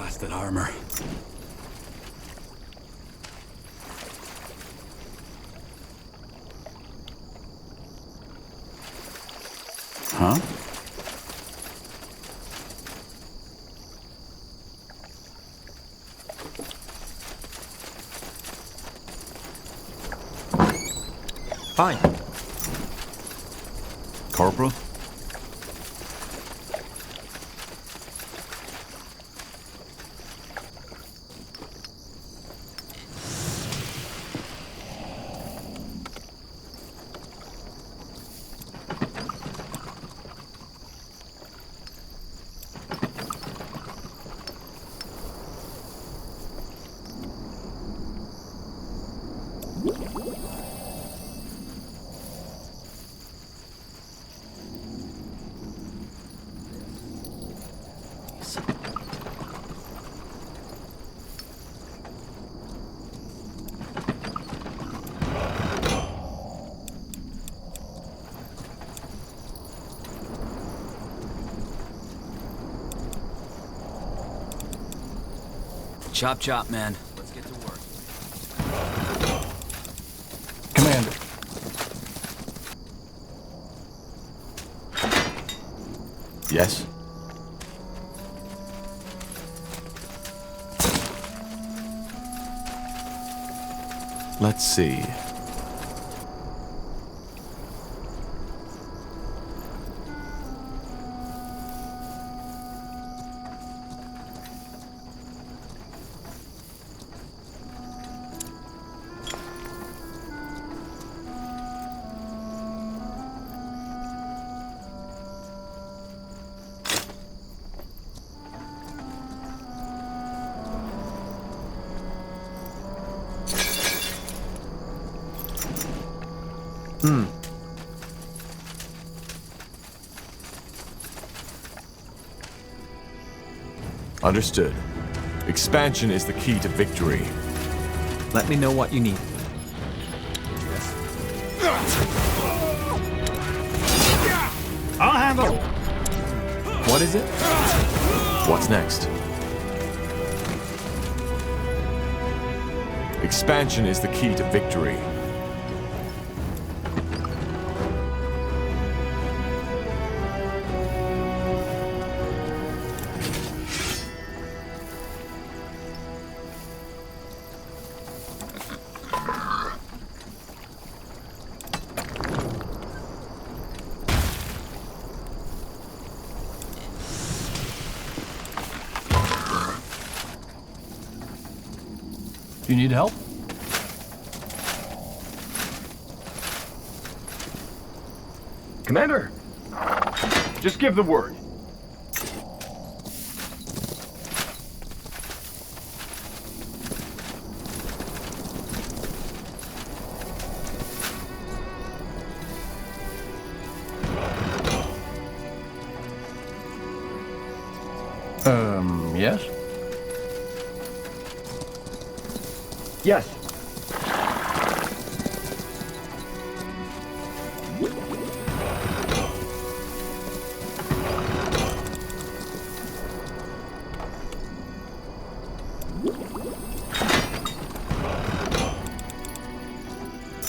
Blasted armor. Huh? Fine. Corporal? Chop chop, man. Let's get to work. Commander. Yes? Let's see. Understood. Expansion is the key to victory. Let me know what you need. I'll handle. What is it? What's next? Expansion is the key to victory. You need help? Commander, just give the word. Yes? Yes.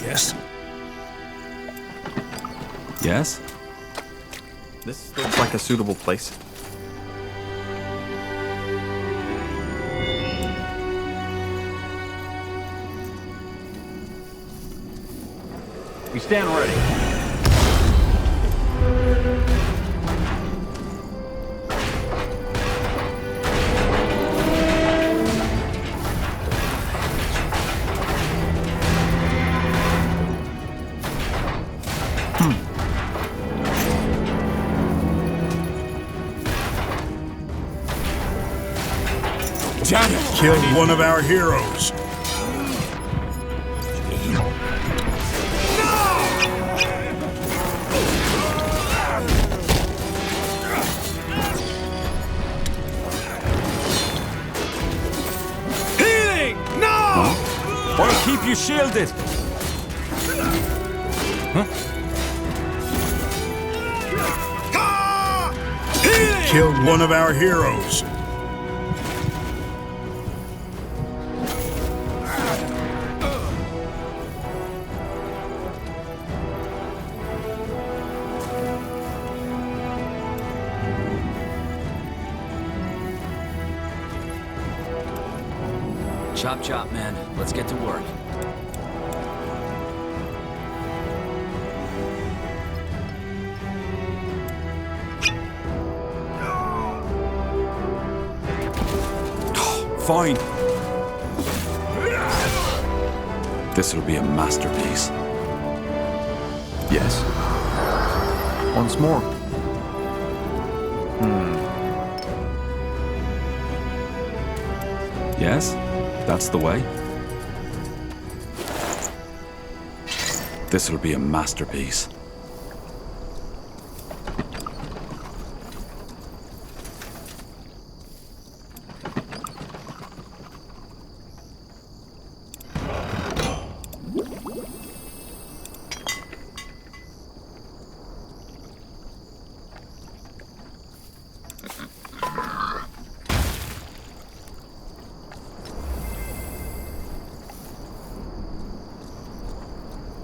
Yes. Yes? This looks like a suitable place. We stand ready. Damn it! Killed one of our heroes. Or keep you shielded! Killed one of our heroes. Chop chop, man. Let's get to work. Fine. This'll be a masterpiece. Yes. Once more. Yes? That's the way? This'll be a masterpiece.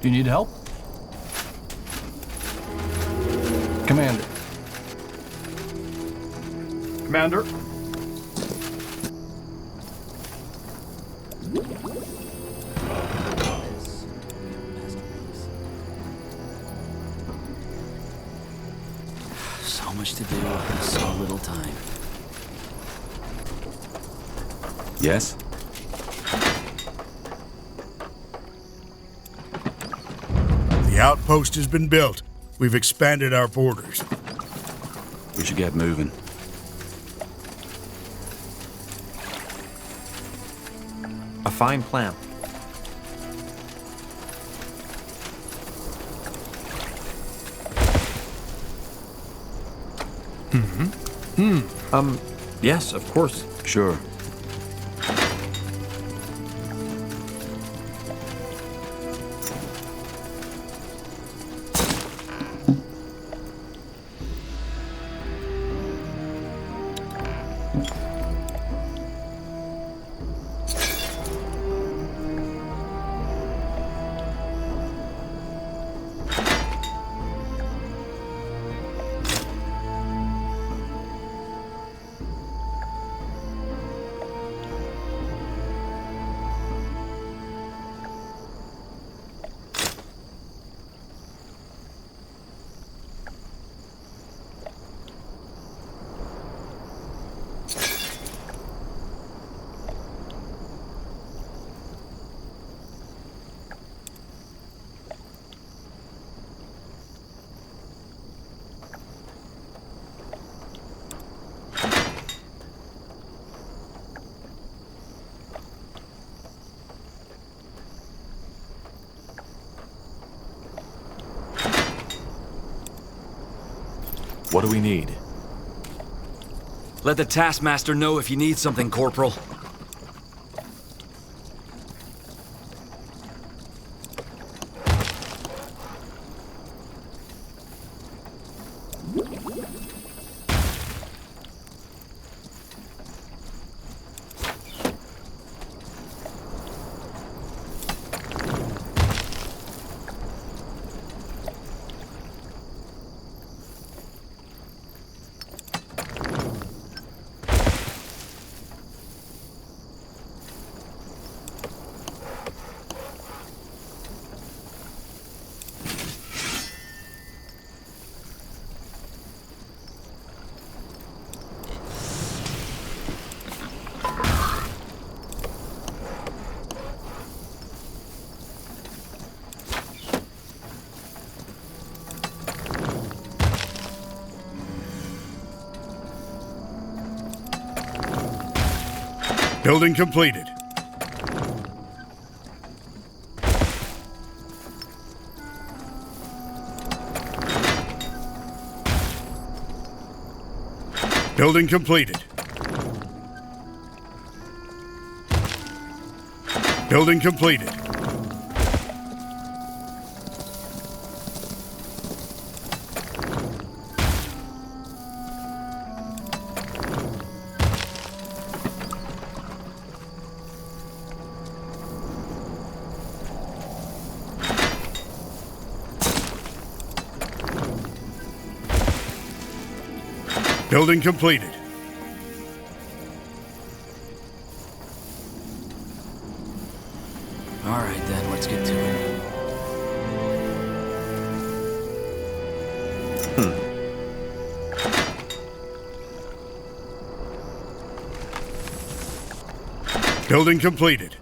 Do you need help? Commander. Commander? So much to do, so little time. Yes? The outpost has been built. We've expanded our borders. We should get moving. A fine plan. Yes, of course. Sure. What do we need? Let the taskmaster know if you need something, Corporal. Building completed. Building completed. Building completed. Building completed. All right, then, let's get to it. Building completed.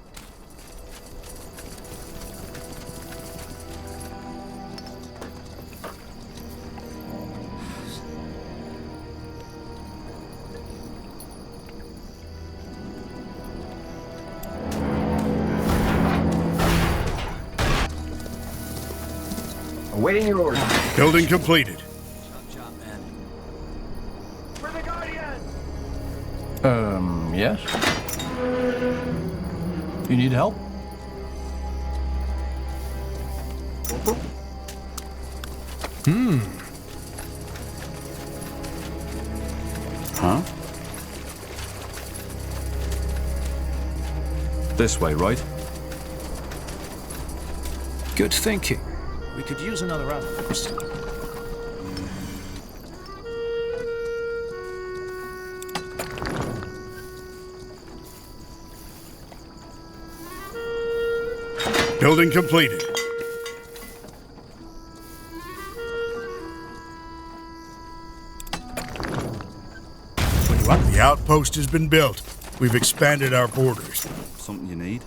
Awaiting your orders. Building completed. Chop, chop, man. For the Guardian! Yes? You need help? Huh? This way, right? Good thinking. We could use another outpost. Building completed. The outpost has been built. We've expanded our borders. Something you need?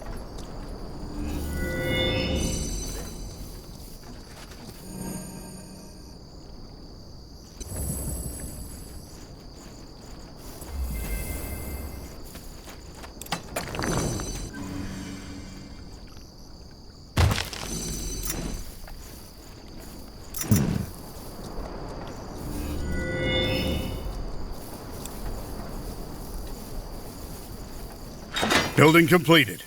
Building completed.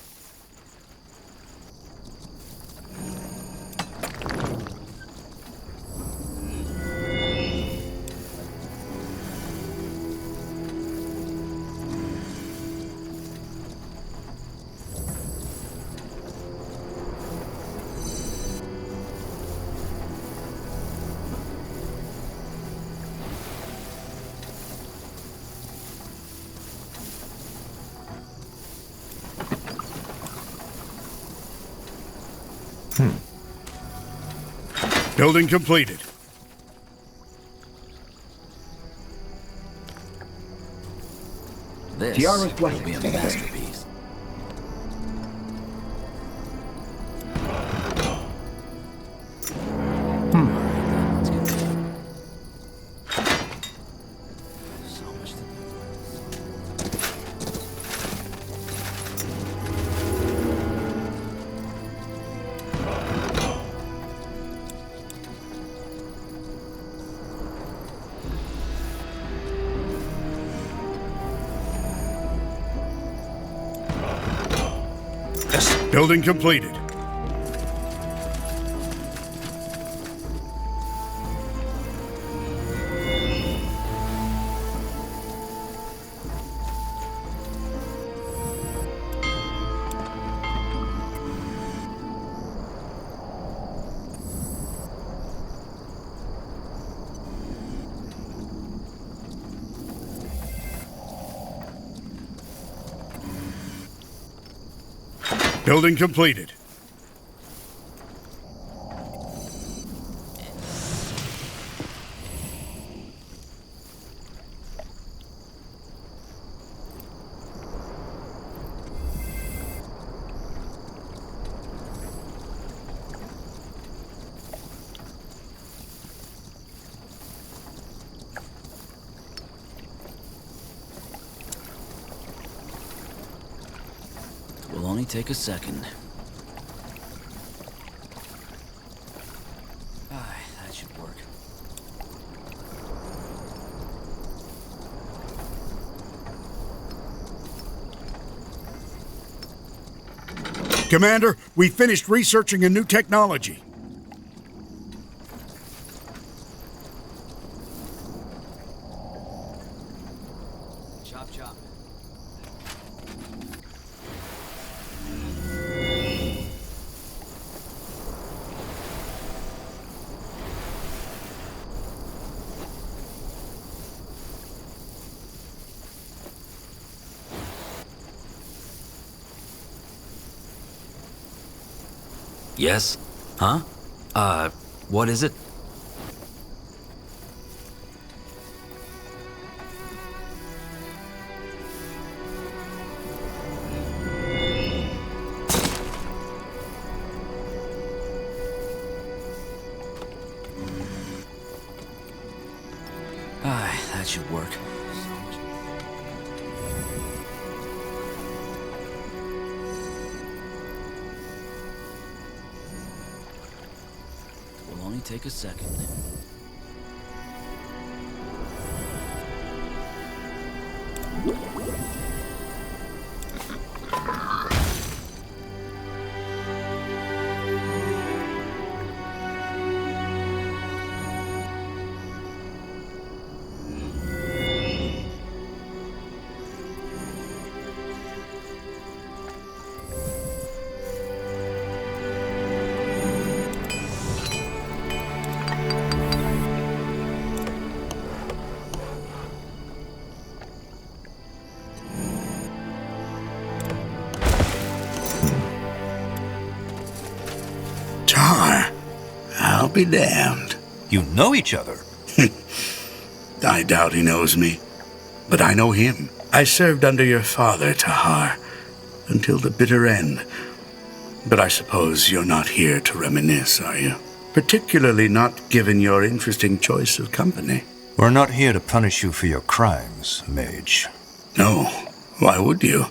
Building completed. This Tiara's will blessing. be a masterpiece. All right, then, let's get to it. So much to do. Building completed. Building completed. Will only take a second. That should work. Commander, we finished researching a new technology. Chop, chop. Yes? Huh? What is it? That should work. Will only take a second. I'll be damned. You know each other? I doubt he knows me, but I know him. I served under your father, Tahar, until the bitter end. But I suppose you're not here to reminisce, are you? Particularly not given your interesting choice of company. We're not here to punish you for your crimes, Mage. No, why would you?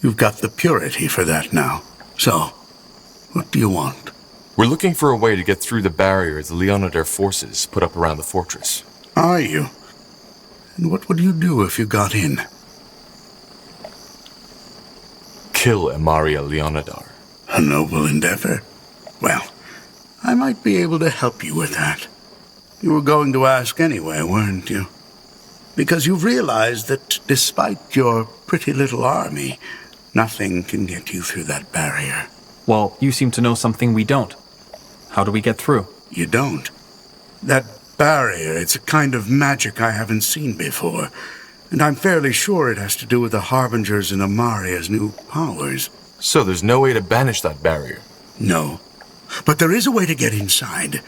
You've got the purity for that now. So, what do you want? We're looking for a way to get through the barrier the Leonidar forces put up around the fortress. Are you? And what would you do if you got in? Kill Emaria Leonidar. A noble endeavor. Well, I might be able to help you with that. You were going to ask anyway, weren't you? Because you've realized that despite your pretty little army, nothing can get you through that barrier. Well, you seem to know something we don't. How do we get through? You don't. That barrier, it's a kind of magic I haven't seen before. And I'm fairly sure it has to do with the Harbingers and Amaria's new powers. So there's no way to banish that barrier? No. But there is a way to get inside.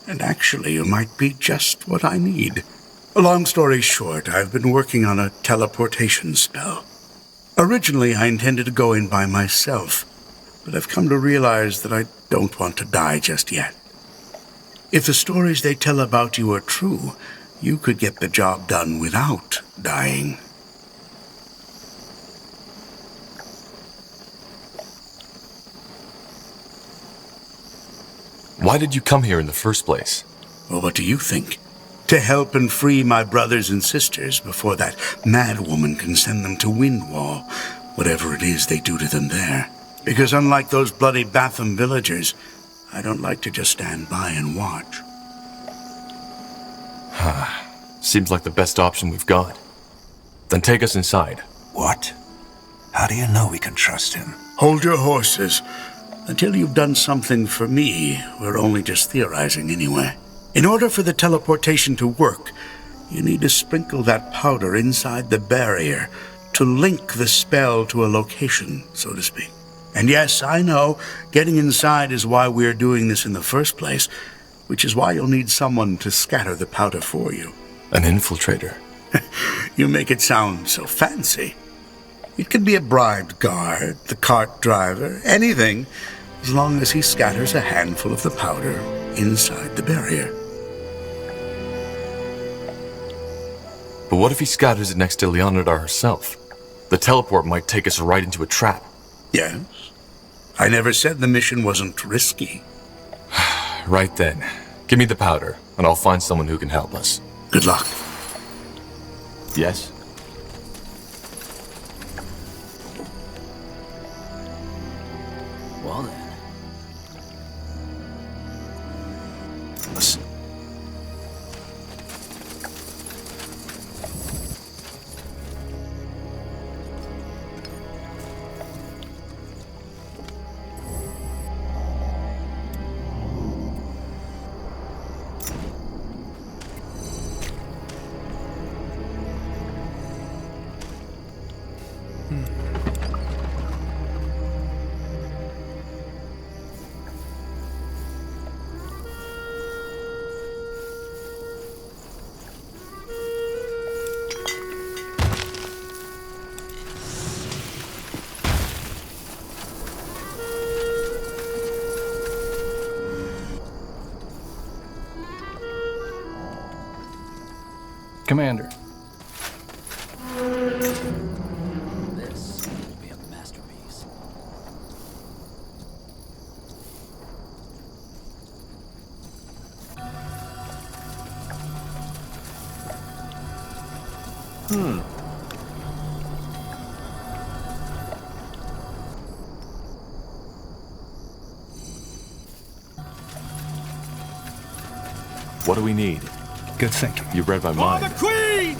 And actually, you might be just what I need. Long story short, I've been working on a teleportation spell. Originally, I intended to go in by myself, but I've come to realize that I don't want to die just yet. If the stories they tell about you are true, you could get the job done without dying. Why did you come here in the first place? Well, what do you think? To help and free my brothers and sisters before that mad woman can send them to Windwall, whatever it is they do to them there. Because unlike those bloody Batham villagers, I don't like to just stand by and watch. Seems like the best option we've got. Then take us inside. What? How do you know we can trust him? Hold your horses. Until you've done something for me, we're only just theorizing anyway. In order for the teleportation to work, you need to sprinkle that powder inside the barrier to link the spell to a location, so to speak. And yes, I know, getting inside is why we're doing this in the first place, which is why you'll need someone to scatter the powder for you. An infiltrator. You make it sound so fancy. It could be a bribed guard, the cart driver, anything, as long as he scatters a handful of the powder inside the barrier. But what if he scatters it next to Leonidar herself? The teleport might take us right into a trap. Yes. I never said the mission wasn't risky. Right then. Give me the powder, and I'll find someone who can help us. Good luck. Yes? Well then. Listen. Commander. This will be a masterpiece. What do we need? Good thinking. You read my mind. Queen!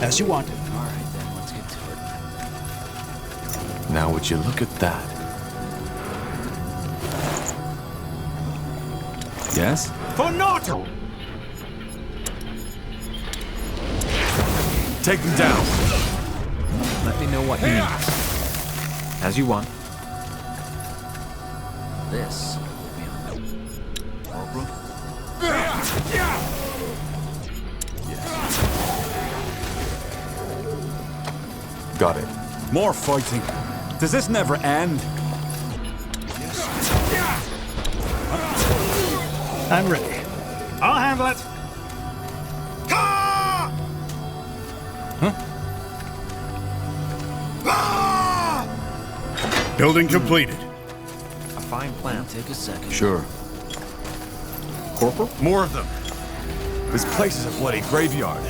As you wanted. All right, then, let's get to it. Now would you look at that? Yes? For naught! Take them down. Let me know what you need. As you want. This will be a Corporal? Got it. More fighting. Does this never end? I'm ready. I'll handle it. Building completed. A fine plan. Take a second. Sure. Corporal? More of them. This place is a bloody graveyard.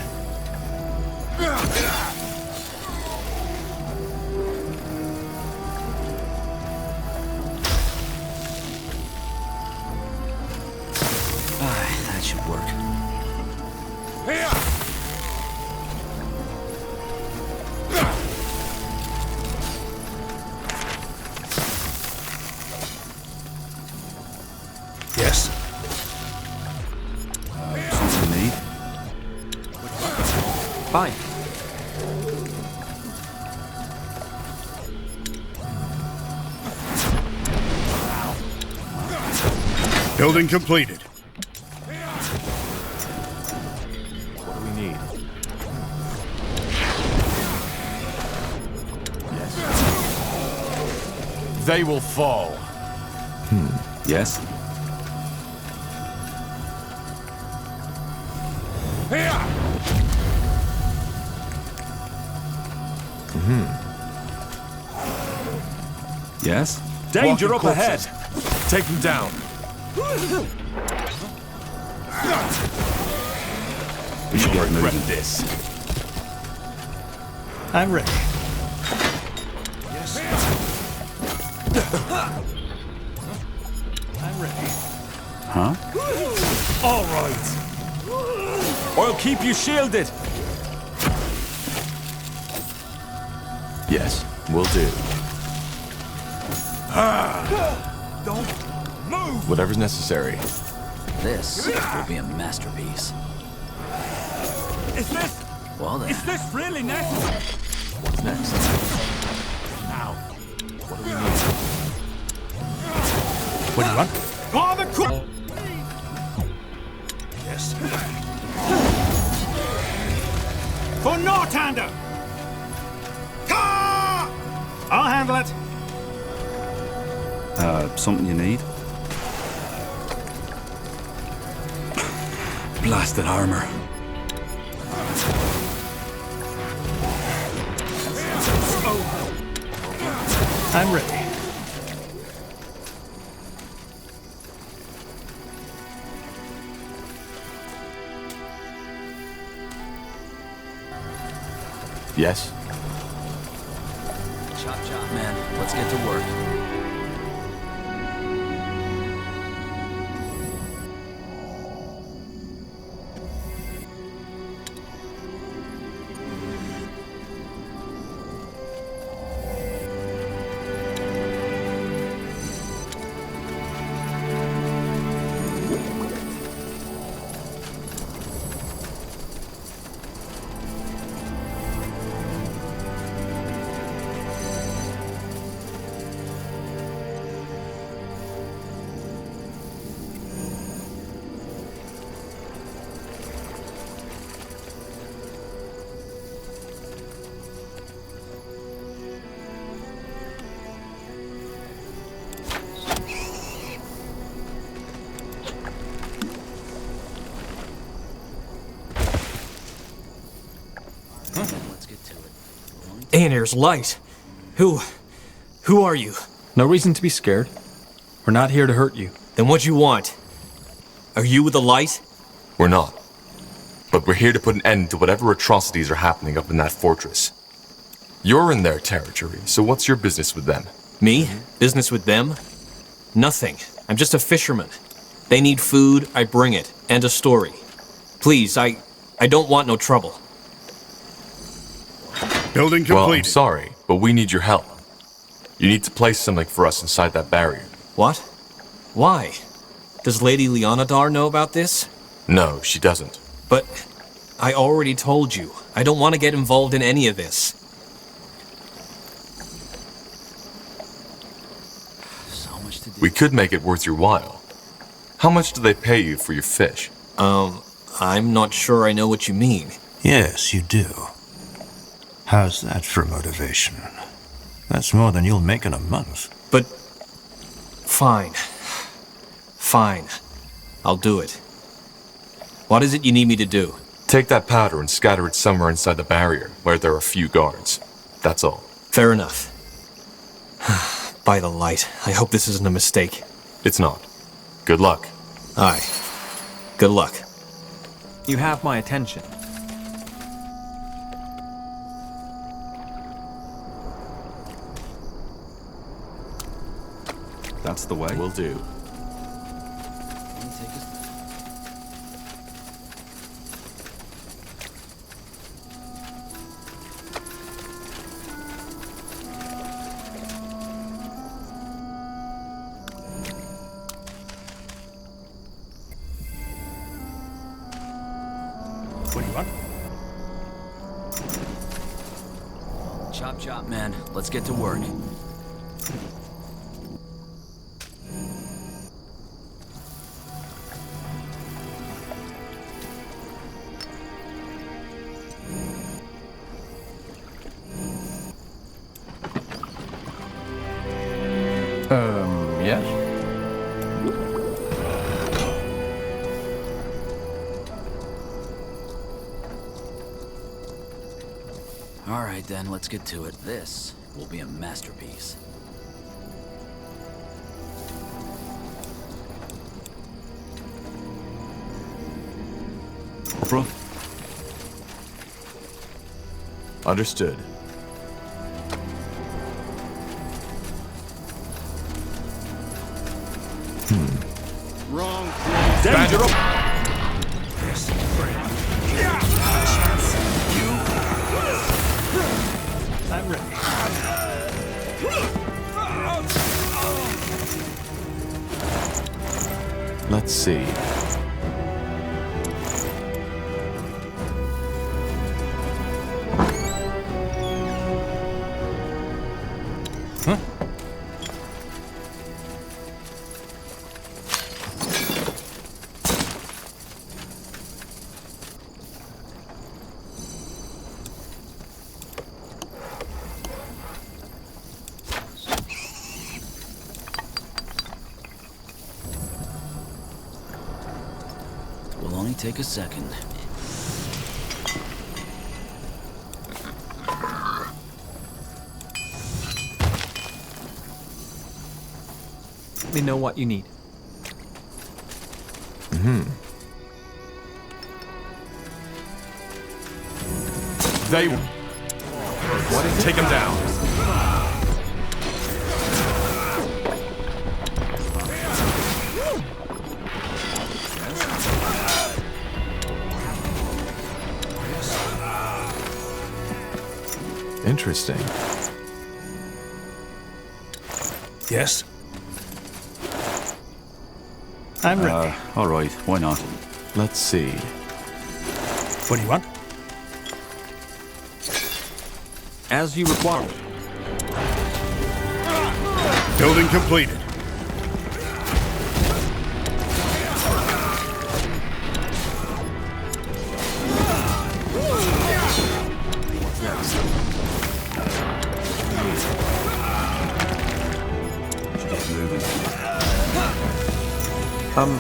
That should work. Yes. Something you need? Fine. Building completed. What do we need? Yes. They will fall. Yes? Yes? Danger Walking up ahead. corpses. Take them down. We should get Regret moving. this. I'm ready. I'm ready. Huh? All right. I'll keep you shielded. Yes, will do. Don't move. Whatever's necessary. This will be a masterpiece. Is this... Well then, Is this really necessary? What's next? Now. What do we need? What do you want? For the Queen! Yes. For Northander! I'll handle it. Something you need? Blasted armor. I'm ready. Yes? chop chop, man. Let's get to work. Let's get to it. Aeneir's light. Who are you? No reason to be scared. We're not here to hurt you. Then what you want? Are you with the light? We're not. But we're here to put an end to whatever atrocities are happening up in that fortress. You're in their territory, so what's your business with them? Me? Business with them? Nothing. I'm just a fisherman. They need food, I bring it. And a story. Please, I don't want no trouble. Building Well, I'm completed. sorry, but we need your help. You need to place something for us inside that barrier. What? Why? Does Lady Leonidar know about this? No, she doesn't. But I already told you. I don't want to get involved in any of this. So much to do. We could make it worth your while. How much do they pay you for your fish? I'm not sure I know what you mean. Yes, you do. How's that for motivation? That's more than you'll make in a month. But... Fine. Fine. I'll do it. What is it you need me to do? Take that powder and scatter it somewhere inside the barrier, where there are few guards. That's all. Fair enough. By the light, I hope this isn't a mistake. It's not. Good luck. Aye. Good luck. You have my attention. That's the way. Will do. What do you want? Chop chop, man. Let's get to work. Yes? All right, then, let's get to it. This will be a masterpiece. Corporal? Understood. Wrong. Danger! I'm ready. Let's see. Will only take a second. Let me know what you need. They... What? Take him down. Interesting. Yes? I'm ready. All right, why not? Let's see. What do you want? As you require. Building completed.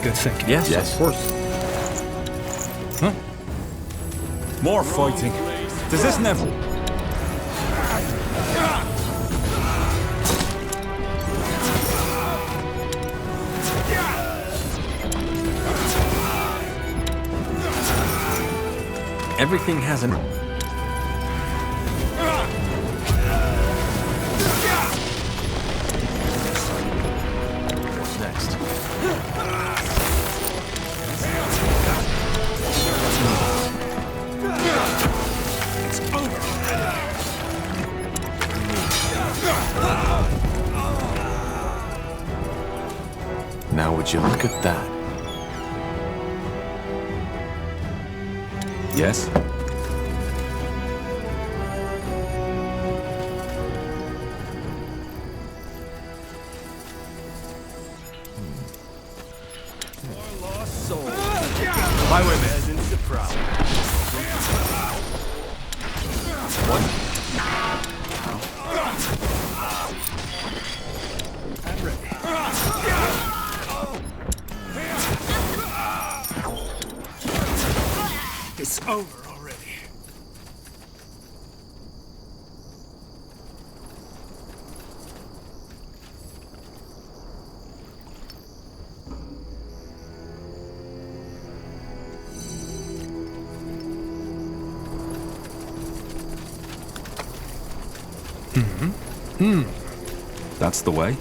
Good thinking. Yes, of course. More fighting. Does this never... Everything has an... What's next? Now would you look at that? Yes? Highwayman isn't the problem. I'm ready. It's over already. That's the way?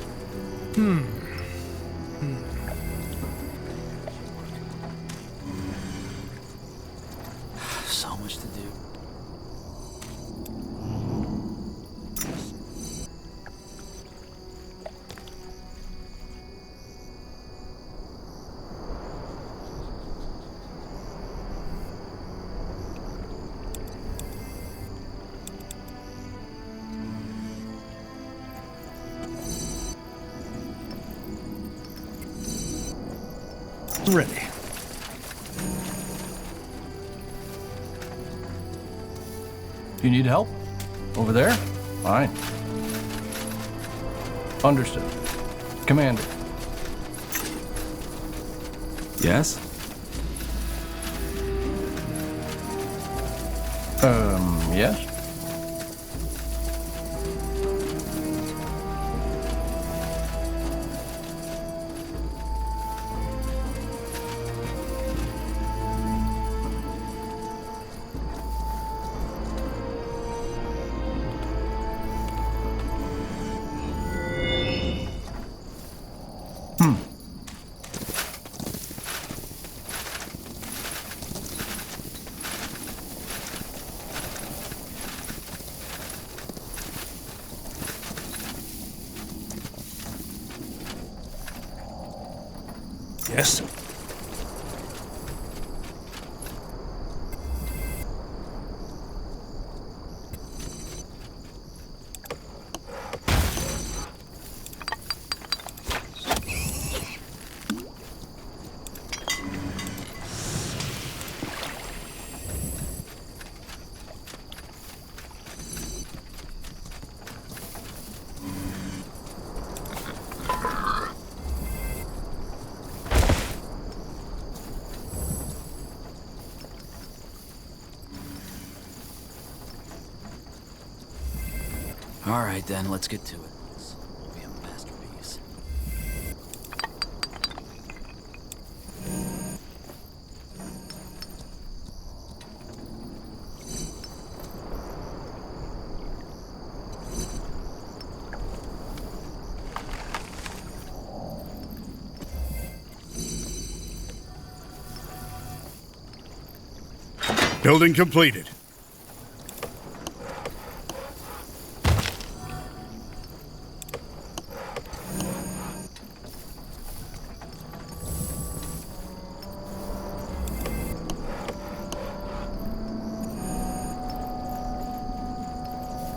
So much to do. Ready. You need help? Over there? Fine. Understood. Commander. Yes? Yes? Yes. All right, then, let's get to it. This will be a masterpiece. Building completed.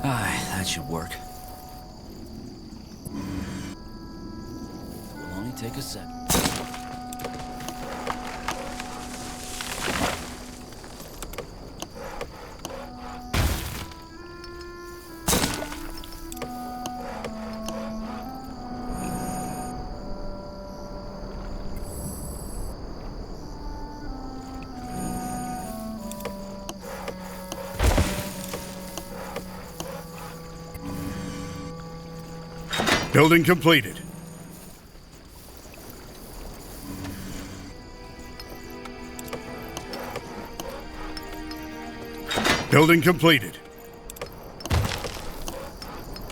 Aye, that should work. It'll only take a sec. Building completed. Building completed.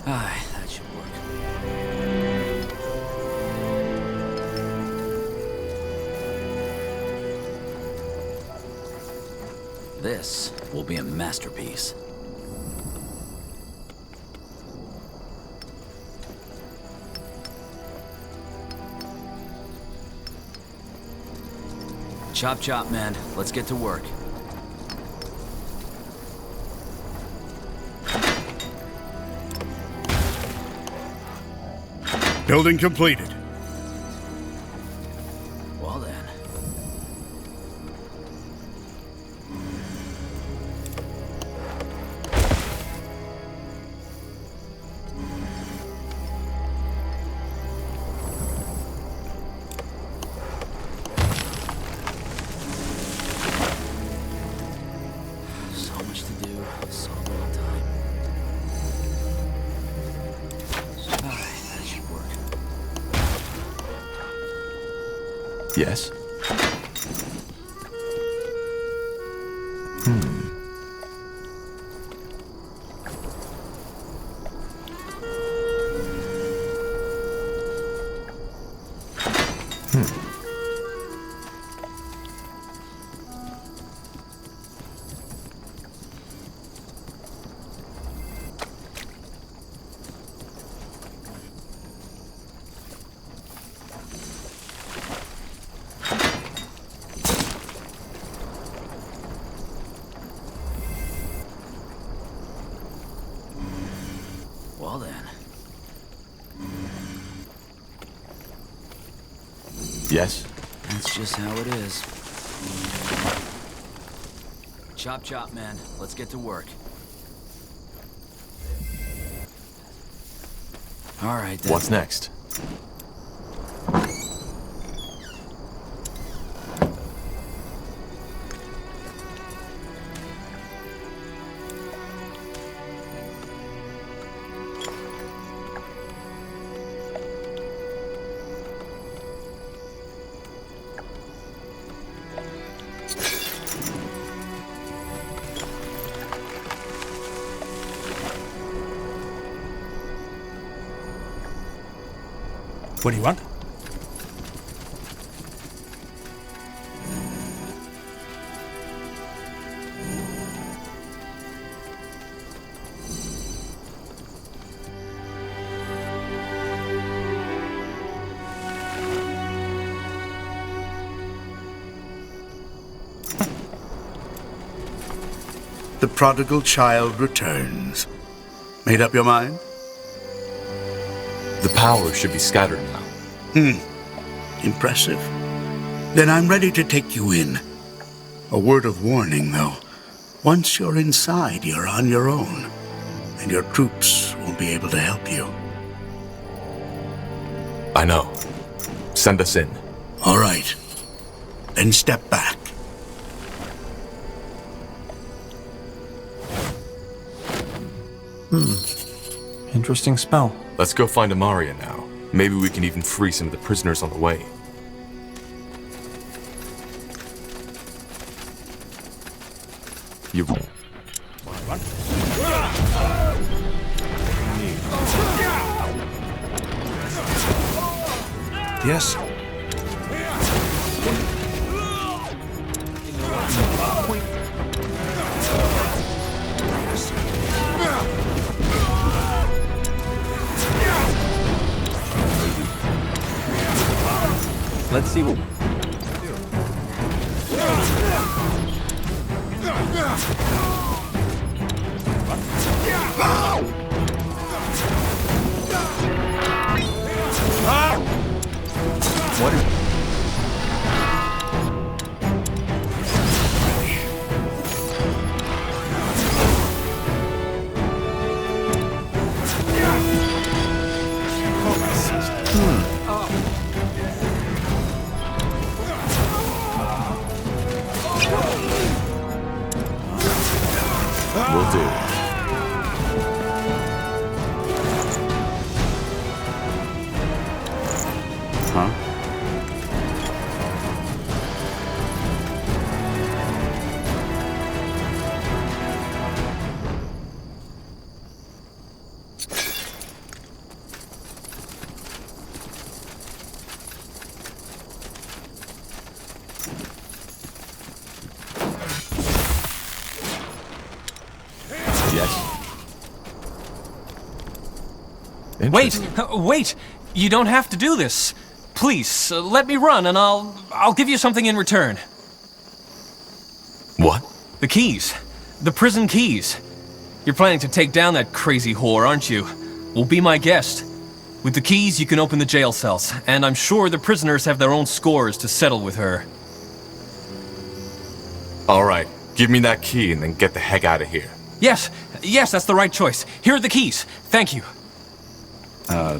Aye, that should work. This will be a masterpiece. Chop chop, man. Let's get to work. Building completed. Well then. So much to do, so little time. Alright, that should work. Yes? Well then. Yes? That's just how it is. Chop chop, man. Let's get to work. Alright then. What's next? What do you want? The prodigal child returns. Made up your mind? The power should be scattered now. Impressive. Then I'm ready to take you in. A word of warning, though. Once you're inside, you're on your own. And your troops won't be able to help you. I know. Send us in. All right. Then step back. Interesting spell. Let's go find Amaria now. Maybe we can even free some of the prisoners on the way. You... Yes? Let's see what... What is... Will do. Uh-huh. Wait! Wait! You don't have to do this. Please, let me run and I'll give you something in return. What? The keys. The prison keys. You're planning to take down that crazy whore, aren't you? Well, be my guest. With the keys, you can open the jail cells, and I'm sure the prisoners have their own scores to settle with her. All right, give me that key and then get the heck out of here. Yes, that's the right choice. Here are the keys. Thank you.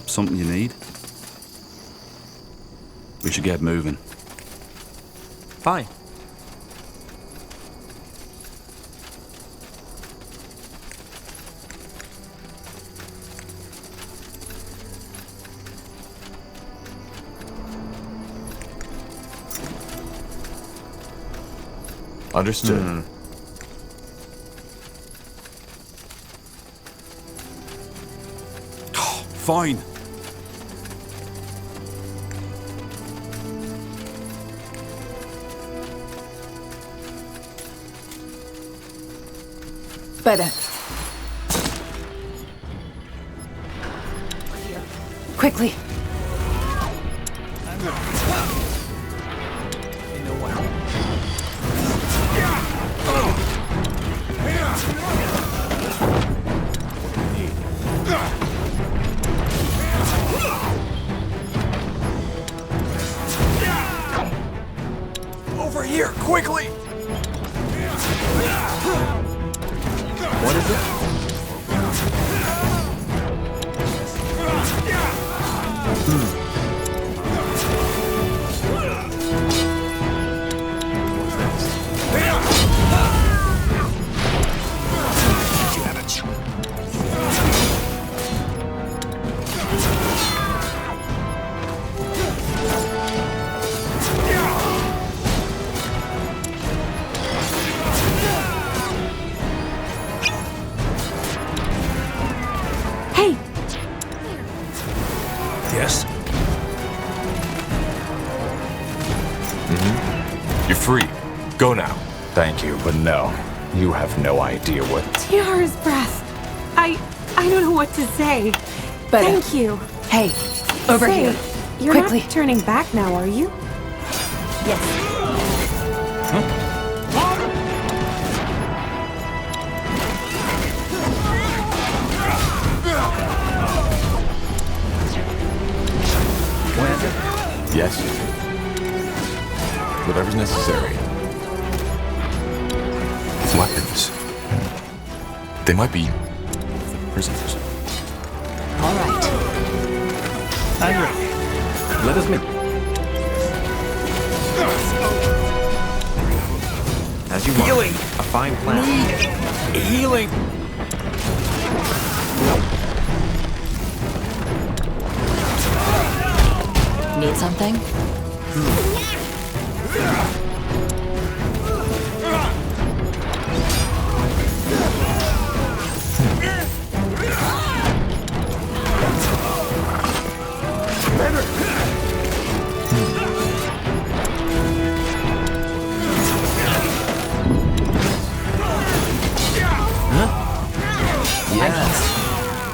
Something you need? We should get moving. Fine. Understood. Fine. Better. Quickly. Over here, quickly! What is it? Hey! Yes? You're free. Go now. Thank you, but no. You have no idea what... Tiara's breath. I don't know what to say. Better. Thank you. Hey, over Say, here. You're Quickly. not turning back now, are you? Yes. Yes? Whatever's necessary. Weapons. They might be prisoners. All right. I'm ready. Let us meet. As you want. Healing. A fine plan. Healing. Need something?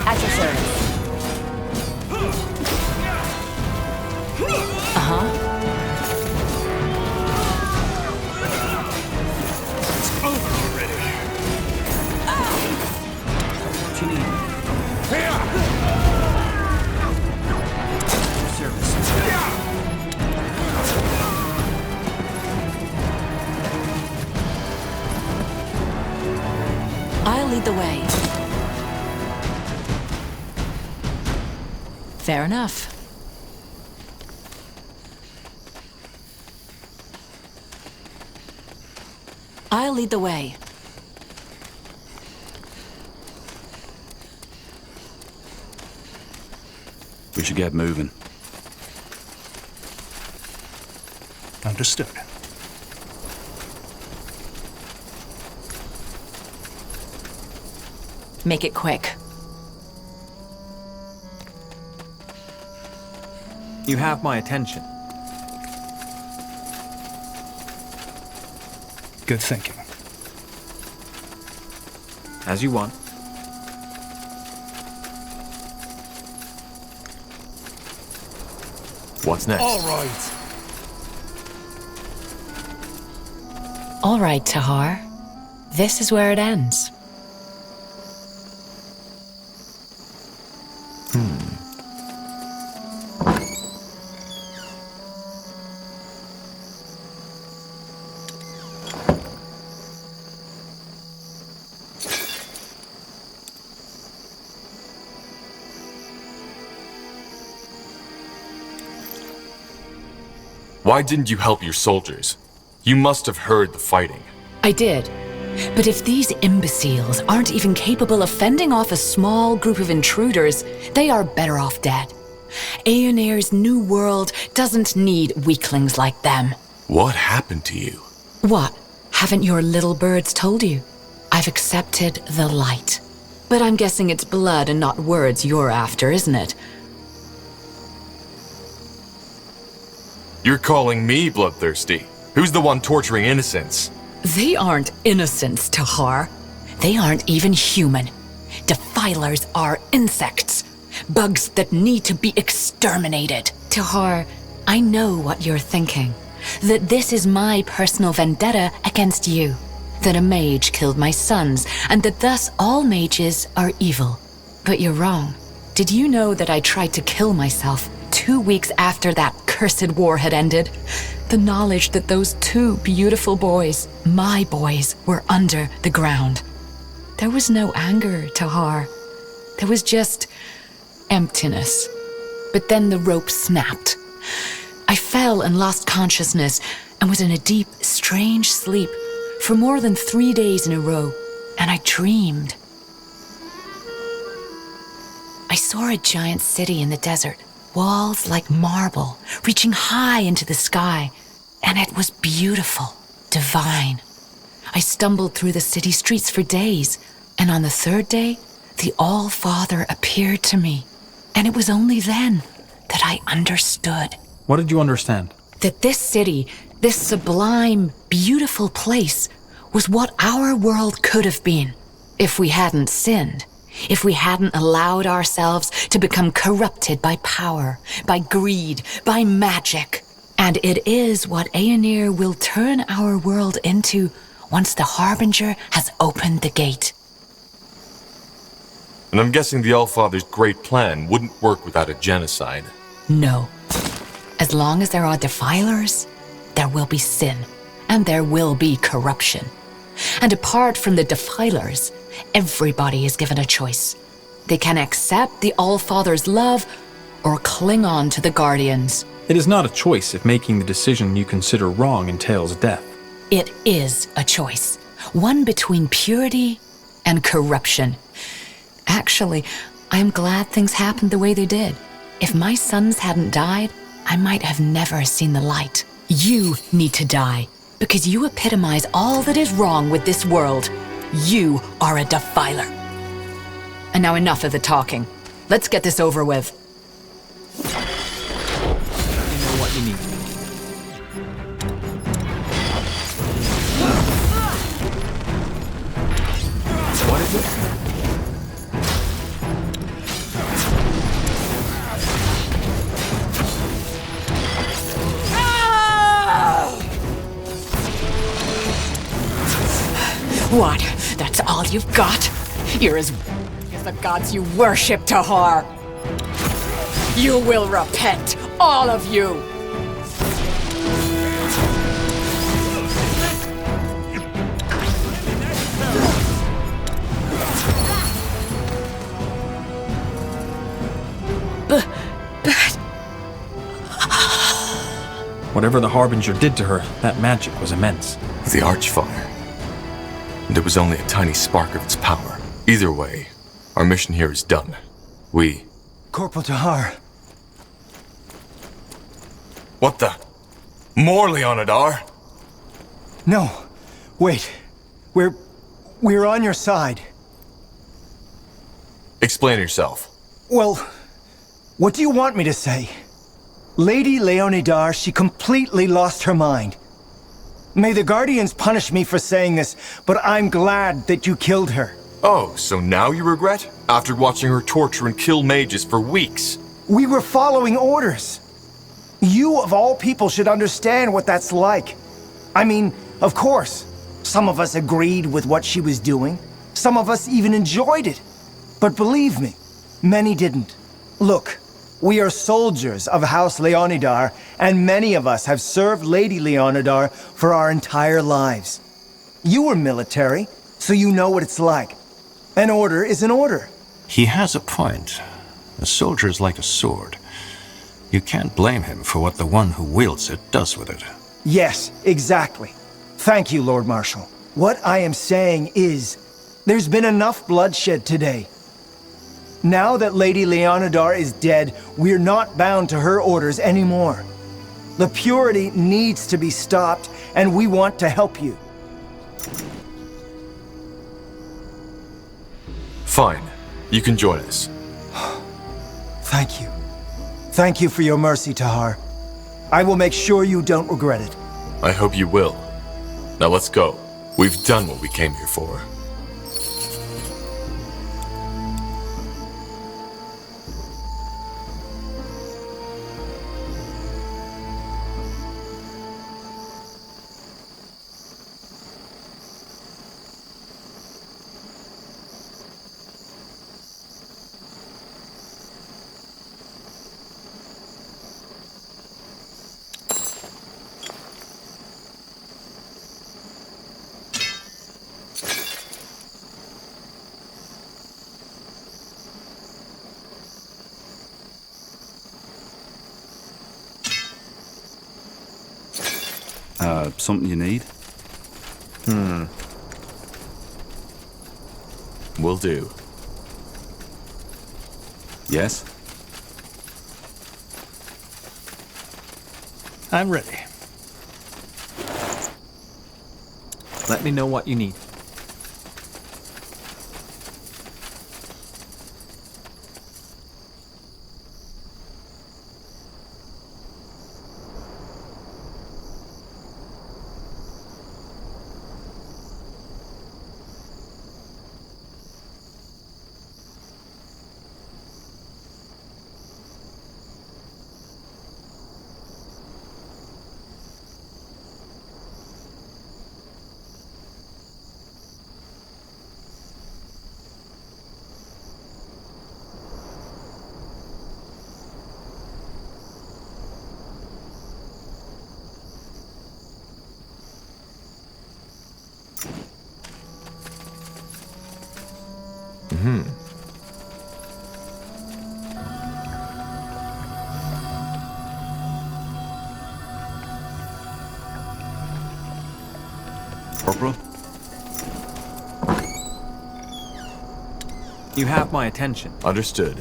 At your service. Uh-huh. What you need? Service. I'll lead the way. Fair enough. I'll lead the way. We should get moving. Understood. Make it quick. You have my attention. Good thinking. As you want. What's next? All right. All right, Tahar. This is where it ends. Why didn't you help your soldiers? You must have heard the fighting. I did. But if these imbeciles aren't even capable of fending off a small group of intruders, they are better off dead. Aeonir's new world doesn't need weaklings like them. What happened to you? What? Haven't your little birds told you? I've accepted the light. But I'm guessing it's blood and not words you're after, isn't it? You're calling me bloodthirsty. Who's the one torturing innocents? They aren't innocents, Tahar. They aren't even human. Defilers are insects. Bugs that need to be exterminated. Tahar, I know what you're thinking. That this is my personal vendetta against you. That a mage killed my sons, and that thus all mages are evil. But you're wrong. Did you know that I tried to kill myself 2 weeks after that cursed war had ended? The knowledge that those 2 beautiful boys, my boys, were under the ground. There was no anger, Tahar. There was just emptiness. But then the rope snapped. I fell and lost consciousness and was in a deep, strange sleep for more than 3 days in a row, and I dreamed. I saw a giant city in the desert, walls like marble, reaching high into the sky, and it was beautiful, divine. I stumbled through the city streets for days, and on the 3rd day, the All-Father appeared to me, and it was only then that I understood. What did you understand? That this city, this sublime, beautiful place, was what our world could have been if we hadn't sinned, if we hadn't allowed ourselves to become corrupted by power, by greed, by magic. And it is what Aeonir will turn our world into once the Harbinger has opened the gate. And I'm guessing the Allfather's great plan wouldn't work without a genocide. No. As long as there are defilers, there will be sin, and there will be corruption. And apart from the defilers, everybody is given a choice. They can accept the All-Father's love or cling on to the Guardians. It is not a choice if making the decision you consider wrong entails death. It is a choice. One between purity and corruption. Actually, I'm glad things happened the way they did. If my sons hadn't died, I might have never seen the light. You need to die, because you epitomize all that is wrong with this world. You are a defiler. And now enough of the talking. Let's get this over with. Let me know what you need. What is it? What? That's all you've got? You're as as the gods you worship, Tahar. You will repent, all of you. But... Whatever the Harbinger did to her, that magic was immense. The Archfire. And it was only a tiny spark of its power. Either way, our mission here is done. Corporal Tahar. What the? More Leonidar! No. Wait. We're on your side. Explain yourself. Well, what do you want me to say? Lady Leonidar, she completely lost her mind. May the Guardians punish me for saying this, but I'm glad that you killed her. Oh, so now you regret? After watching her torture and kill mages for weeks? We were following orders. You, of all people, should understand what that's like. I mean, of course, some of us agreed with what she was doing. Some of us even enjoyed it. But believe me, many didn't. Look, we are soldiers of House Leonidar, and many of us have served Lady Leonidar for our entire lives. You were military, so you know what it's like. An order is an order. He has a point. A soldier is like a sword. You can't blame him for what the one who wields it does with it. Yes, exactly. Thank you, Lord Marshal. What I am saying is, there's been enough bloodshed today. Now that Lady Leonidar is dead, we're not bound to her orders anymore. The purity needs to be stopped, and we want to help you. Fine. You can join us. Thank you. Thank you for your mercy, Tahar. I will make sure you don't regret it. I hope you will. Now let's go. We've done what we came here for. Something you need? Will do. Yes? I'm ready. Let me know what you need. Corporal? You have my attention. Understood.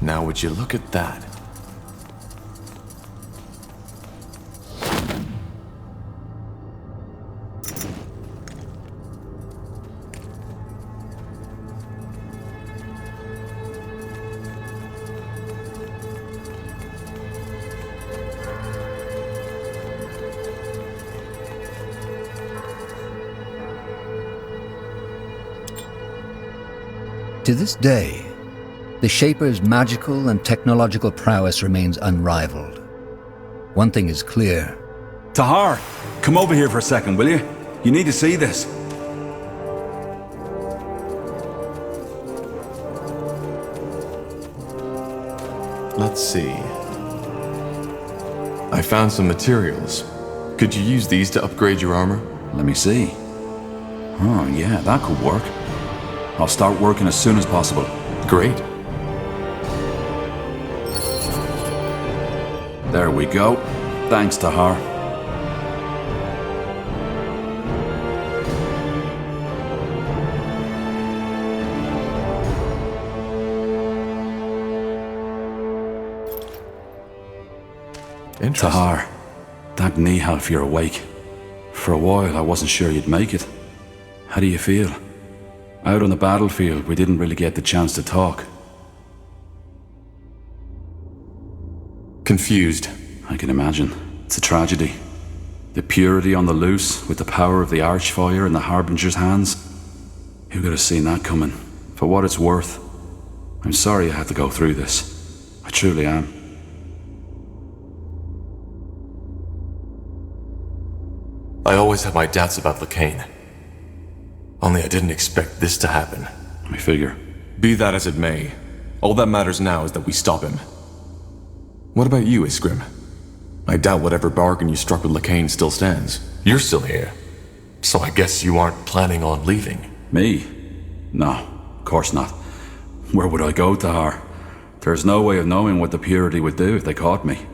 Now would you look at that? To this day, the Shaper's magical and technological prowess remains unrivaled. One thing is clear. Tahar, come over here for a second, will you? You need to see this. Let's see. I found some materials. Could you use these to upgrade your armor? Let me see. Oh, yeah, that could work. I'll start working as soon as possible. Great. There we go. Thanks, Tahar. Tahar, thank Nihal you're awake. For a while, I wasn't sure you'd make it. How do you feel? Out on the battlefield, we didn't really get the chance to talk. Confused. I can imagine. It's a tragedy. The purity on the loose, with the power of the Archfire in the Harbinger's hands. Who could have seen that coming? For what it's worth, I'm sorry I had to go through this. I truly am. I always had my doubts about Lacane. Only I didn't expect this to happen. I figure. Be that as it may, all that matters now is that we stop him. What about you, Iskrim? I doubt whatever bargain you struck with Lacane still stands. You're still here, so I guess you aren't planning on leaving. Me? No, of course not. Where would I go, Tahar? There's no way of knowing what the Purity would do if they caught me.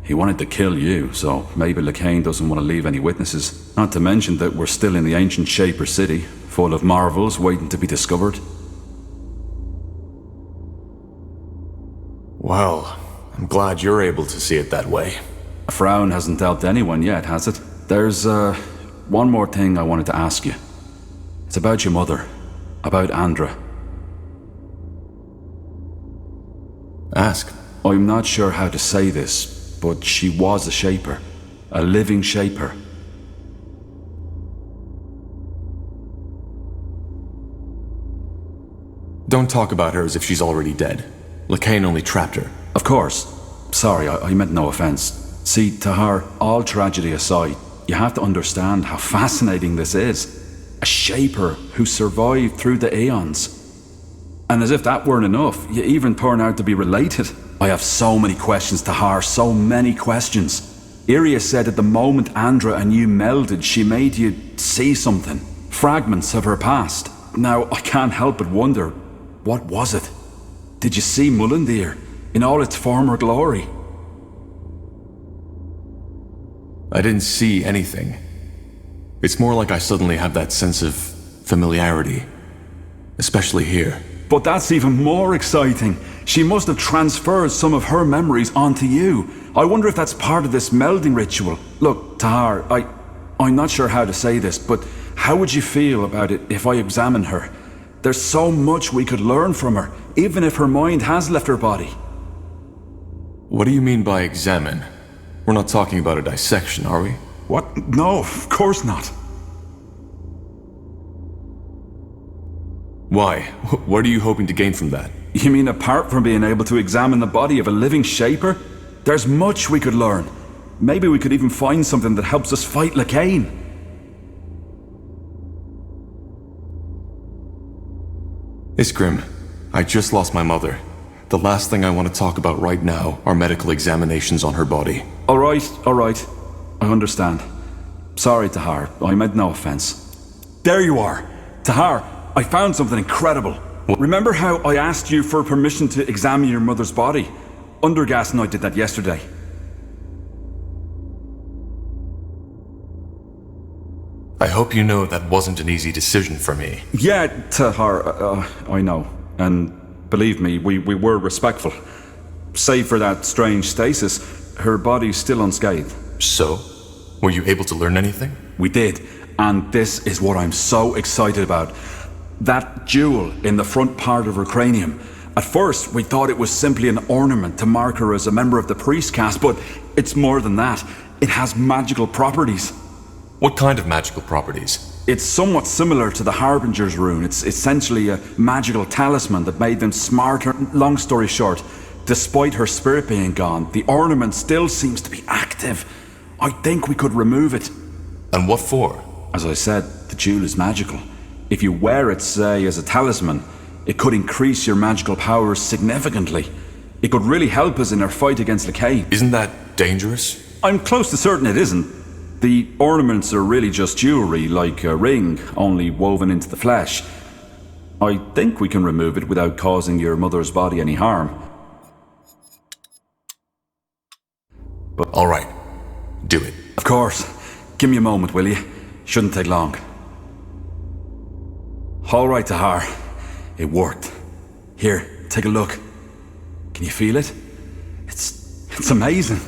He wanted to kill you, so maybe Lacane doesn't want to leave any witnesses. Not to mention that we're still in the ancient Shaper city, full of marvels waiting to be discovered. Well, I'm glad you're able to see it that way. A frown hasn't helped anyone yet, has it? There's, one more thing I wanted to ask you. It's about your mother. About Andra. Ask. I'm not sure how to say this, but she was a Shaper. A living Shaper. Don't talk about her as if she's already dead. Lacane only trapped her. Of course. Sorry, I meant no offense. See, Tahar, all tragedy aside, you have to understand how fascinating this is. A Shaper who survived through the Aeons. And as if that weren't enough, you even turn out to be related. I have so many questions, Tahar, so many questions. Iria said at the moment Andra and you melded, she made you see something. Fragments of her past. Now, I can't help but wonder, what was it? Did you see Mullendir in all its former glory? I didn't see anything. It's more like I suddenly have that sense of familiarity. Especially here. But that's even more exciting. She must have transferred some of her memories onto you. I wonder if that's part of this melding ritual. Look, Tahar, I'm not sure how to say this, but how would you feel about it if I examine her? There's so much we could learn from her, even if her mind has left her body. What do you mean by examine? We're not talking about a dissection, are we? What? No, of course not. Why? What are you hoping to gain from that? You mean apart from being able to examine the body of a living Shaper? There's much we could learn. Maybe we could even find something that helps us fight Lacane. Iskrim, I just lost my mother. The last thing I want to talk about right now are medical examinations on her body. All right. I understand. Sorry, Tahar. I meant no offense. There you are. Tahar, I found something incredible. What? Remember how I asked you for permission to examine your mother's body? Undergas and I did that yesterday. I hope you know that wasn't an easy decision for me. Yeah, Tahar, I know. And believe me, we were respectful. Save for that strange stasis, her body's still unscathed. So? Were you able to learn anything? We did, and this is what I'm so excited about. That jewel in the front part of her cranium. At first, we thought it was simply an ornament to mark her as a member of the priest caste, but it's more than that. It has magical properties. What kind of magical properties? It's somewhat similar to the Harbinger's rune. It's essentially a magical talisman that made them smarter. Long story short, despite her spirit being gone, the ornament still seems to be active. I think we could remove it. And what for? As I said, the jewel is magical. If you wear it, say, as a talisman, it could increase your magical powers significantly. It could really help us in our fight against Lacane. Isn't that dangerous? I'm close to certain it isn't. The ornaments are really just jewelry, like a ring, only woven into the flesh. I think we can remove it without causing your mother's body any harm. But all right, do it. Of course. Give me a moment, will you? Shouldn't take long. All right, Tahar. It worked. Here, take a look. Can you feel it? It's amazing.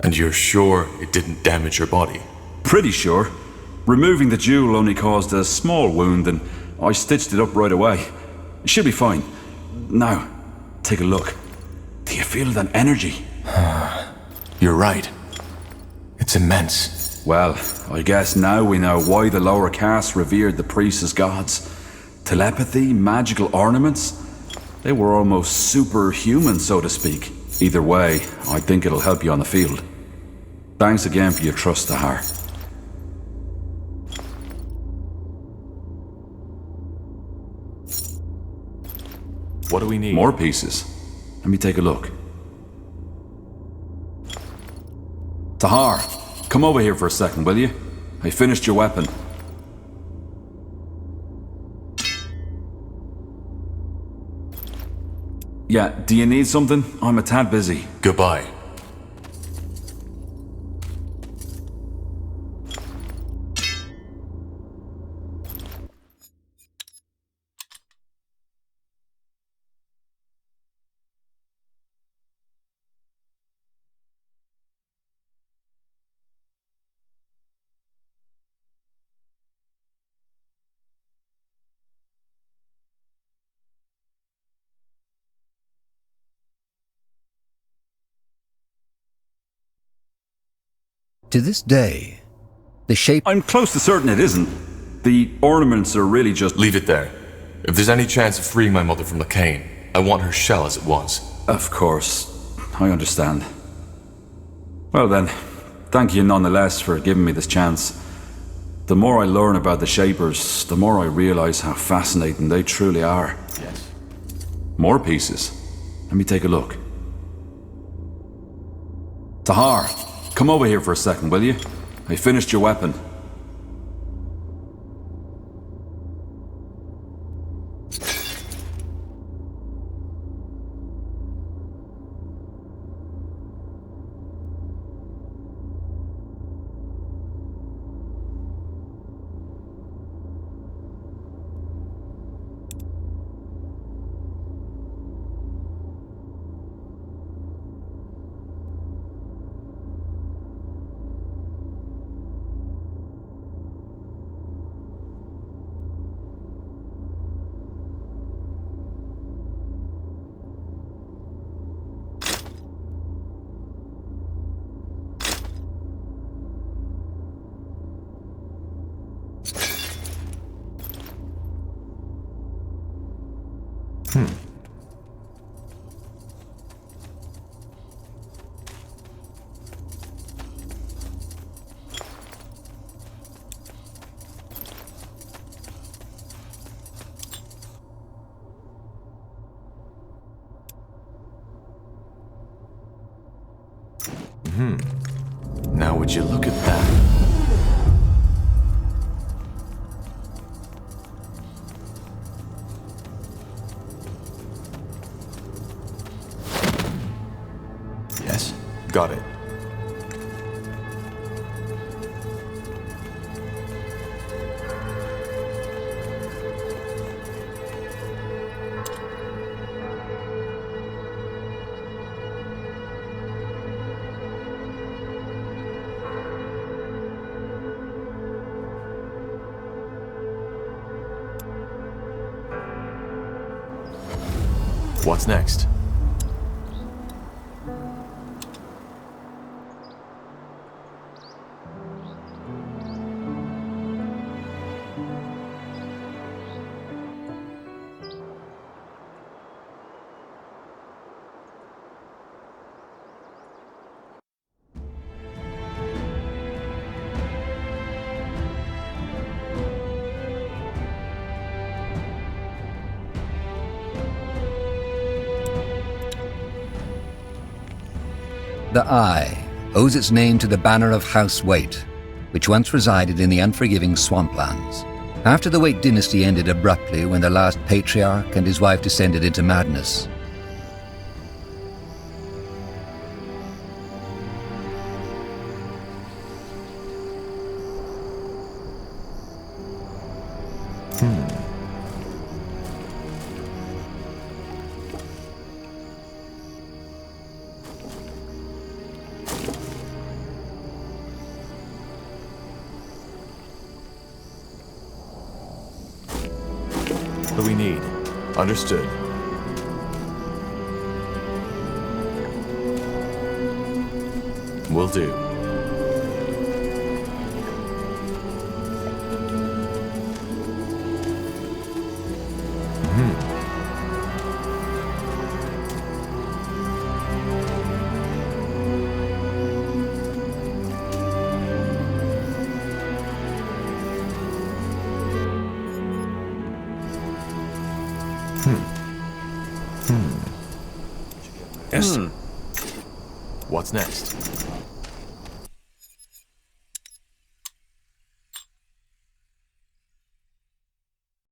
And you're sure it didn't damage your body? Pretty sure. Removing the jewel only caused a small wound and I stitched it up right away. It should be fine. Now, take a look. Do you feel that energy? You're right. It's immense. Well, I guess now we know why the lower caste revered the priests as gods. Telepathy, magical ornaments. They were almost superhuman, so to speak. Either way, I think it'll help you on the field. Thanks again for your trust, Tahar. What do we need? More pieces. Let me take a look. Tahar, come over here for a second, will you? I finished your weapon. Yeah, do you need something? I'm a tad busy. Goodbye. To this day, the shape... I'm close to certain it isn't. The ornaments are really just... Leave it there. If there's any chance of freeing my mother from Lacane, I want her shell as it was. Of course. I understand. Well then, thank you nonetheless for giving me this chance. The more I learn about the Shapers, the more I realize how fascinating they truly are. Yes. More pieces. Let me take a look. Tahar, come over here for a second, will you? I finished your weapon. Now would you look at that? Yes, got it. What's next? The Eye owes its name to the banner of House Waite, which once resided in the unforgiving swamplands. After the Waite dynasty ended abruptly when the last patriarch and his wife descended into madness, What do we need? Understood. Will do. Yes. What's next?